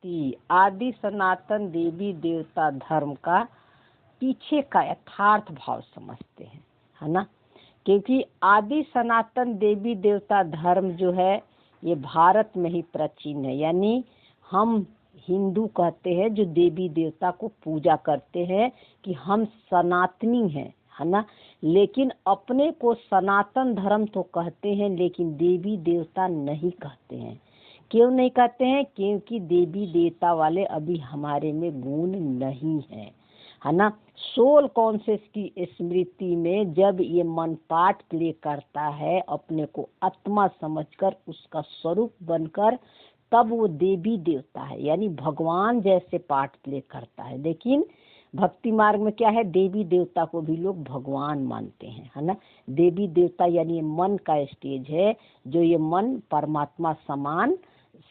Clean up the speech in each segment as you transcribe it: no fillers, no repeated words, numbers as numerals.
स्मृति आदि सनातन देवी देवता धर्म का पीछे का यथार्थ भाव समझते हैं, है ना। क्योंकि आदि सनातन देवी देवता धर्म जो है ये भारत में ही प्राचीन है, यानी हम हिंदू कहते हैं जो देवी देवता को पूजा करते हैं कि हम सनातनी हैं, है ना। लेकिन अपने को सनातन धर्म तो कहते हैं लेकिन देवी देवता नहीं कहते हैं। क्यों नहीं कहते हैं? क्योंकि देवी देवता वाले अभी हमारे में गुण नहीं है ना। सोल कॉन्शियस की स्मृति में जब ये मन पाठ प्ले करता है अपने को आत्मा समझकर उसका स्वरूप बनकर, तब वो देवी देवता है, यानी भगवान जैसे पाठ प्ले करता है। लेकिन भक्ति मार्ग में क्या है, देवी देवता को भी लोग भगवान मानते हैं, है ना। देवी देवता यानी मन का स्टेज है, जो ये मन परमात्मा समान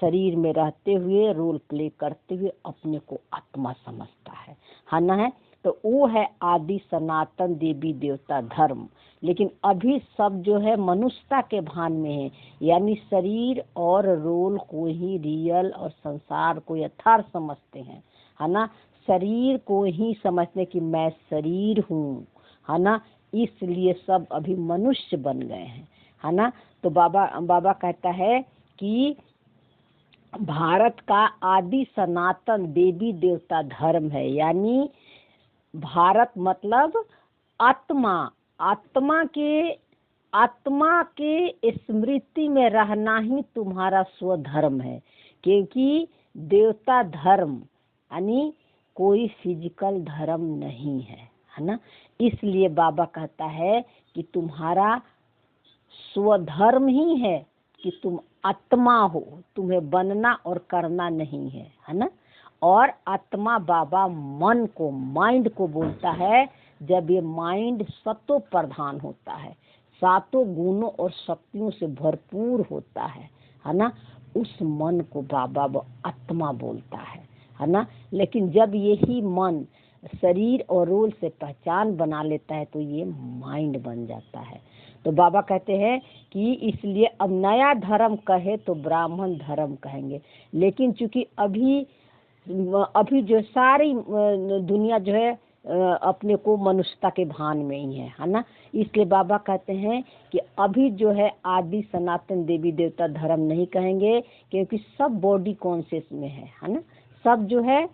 शरीर में रहते हुए रोल प्ले करते हुए अपने को आत्मा समझता है ना। है तो वो है आदि सनातन देवी देवता धर्म। लेकिन अभी सब जो है मनुष्यता के भान में है, यानी शरीर और रोल को ही रियल और संसार को यथार्थ समझते हैं, है ना। शरीर को ही समझते कि मैं शरीर हूँ, है ना। इसलिए सब अभी मनुष्य बन गए हैं, है ना। तो बाबा कहता है कि भारत का आदि सनातन देवी देवता धर्म है, यानी भारत मतलब आत्मा, आत्मा के स्मृति में रहना ही तुम्हारा स्वधर्म है। क्योंकि देवता धर्म यानी कोई फिजिकल धर्म नहीं है ना। इसलिए बाबा कहता है कि तुम्हारा स्वधर्म ही है कि तुम आत्मा हो, तुम्हें बनना और करना नहीं है ना। और आत्मा बाबा मन को, माइंड को बोलता है। जब ये माइंड सतो प्रधान होता है, सातों गुणों और शक्तियों से भरपूर होता है ना, उस मन को बाबा आत्मा बोलता है ना। लेकिन जब यही मन शरीर और रोल से पहचान बना लेता है तो ये माइंड बन जाता है। तो बाबा कहते हैं कि इसलिए अब नया धर्म कहे तो ब्राह्मण धर्म कहेंगे। लेकिन चूंकि अभी जो सारी दुनिया जो है अपने को मनुष्यता के भान में ही है ना। इसलिए बाबा कहते हैं कि अभी जो है आदि सनातन देवी देवता धर्म नहीं कहेंगे, क्योंकि सब बॉडी कॉन्शियस में है ना। सब जो है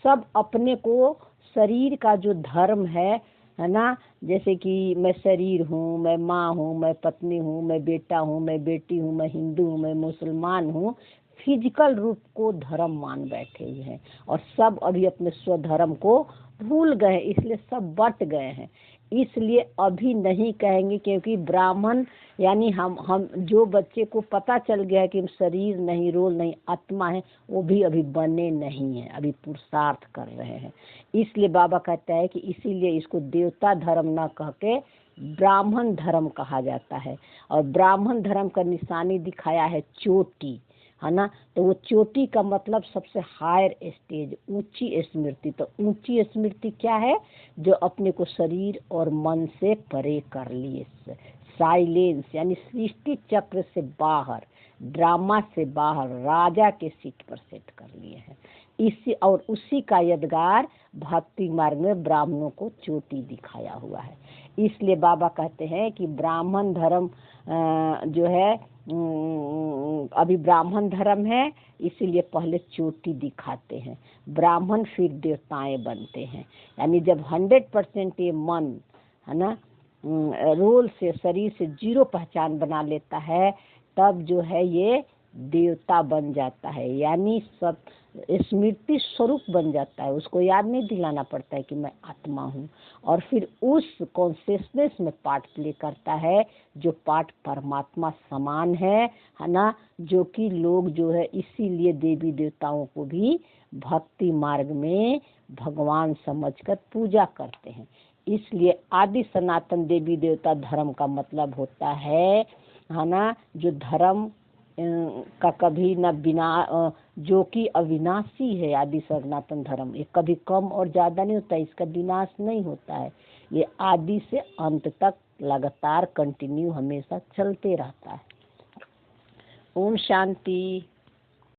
सब अपने को शरीर का जो धर्म है ना, जैसे कि मैं शरीर हूँ, मैं माँ हूँ, मैं पत्नी हूँ, मैं बेटा हूँ, मैं बेटी हूँ, मैं हिंदू हूँ, मैं मुसलमान हूँ, फिजिकल रूप को धर्म मान बैठे हुए हैं। और सब अभी अपने स्वधर्म को भूल गए, इसलिए सब बट गए हैं। इसलिए अभी नहीं कहेंगे, क्योंकि ब्राह्मण यानी हम जो बच्चे को पता चल गया है कि हम शरीर नहीं, रोल नहीं, आत्मा है, वो भी अभी बने नहीं है, अभी पुरुषार्थ कर रहे हैं। इसलिए बाबा कहता है कि इसीलिए इसको देवता धर्म न कह के ब्राह्मण धर्म कहा जाता है। और ब्राह्मण धर्म का निशानी दिखाया है चोटी, है ना। तो वो चोटी का मतलब सबसे हायर स्टेज, ऊंची स्मृति। तो ऊंची स्मृति क्या है? जो अपने को शरीर और मन से परे कर लिए, साइलेंस यानी सृष्टि चक्र से बाहर, ड्रामा से बाहर, राजा के सीट पर सेट कर लिए हैं। इसी और उसी का यादगार भक्ति मार्ग में ब्राह्मणों को चोटी दिखाया हुआ है। इसलिए बाबा कहते हैं कि ब्राह्मण धर्म जो है अभी ब्राह्मण धर्म है, इसीलिए पहले चोटी दिखाते हैं, ब्राह्मण फिर देवताएं बनते हैं। यानी जब 100% ये मन है ना रोल से, शरीर से जीरो पहचान बना लेता है, तब जो है ये देवता बन जाता है, यानी सब स्मृति स्वरूप बन जाता है। उसको याद नहीं दिलाना पड़ता है कि मैं आत्मा हूँ। और फिर उस कॉन्शियसनेस में पार्ट प्ले करता है, जो पार्ट परमात्मा समान है ना। जो कि लोग जो है इसीलिए देवी देवताओं को भी भक्ति मार्ग में भगवान समझकर पूजा करते हैं। इसलिए आदि सनातन देवी देवता धर्म का मतलब होता है ना, जो धर्म का कभी न बिना, जो कि अविनाशी है। आदि सनातन धर्म ये कभी कम और ज्यादा नहीं होता, इसका विनाश नहीं होता है। ये आदि से अंत तक लगातार कंटिन्यू हमेशा चलते रहता है। ओम शांति।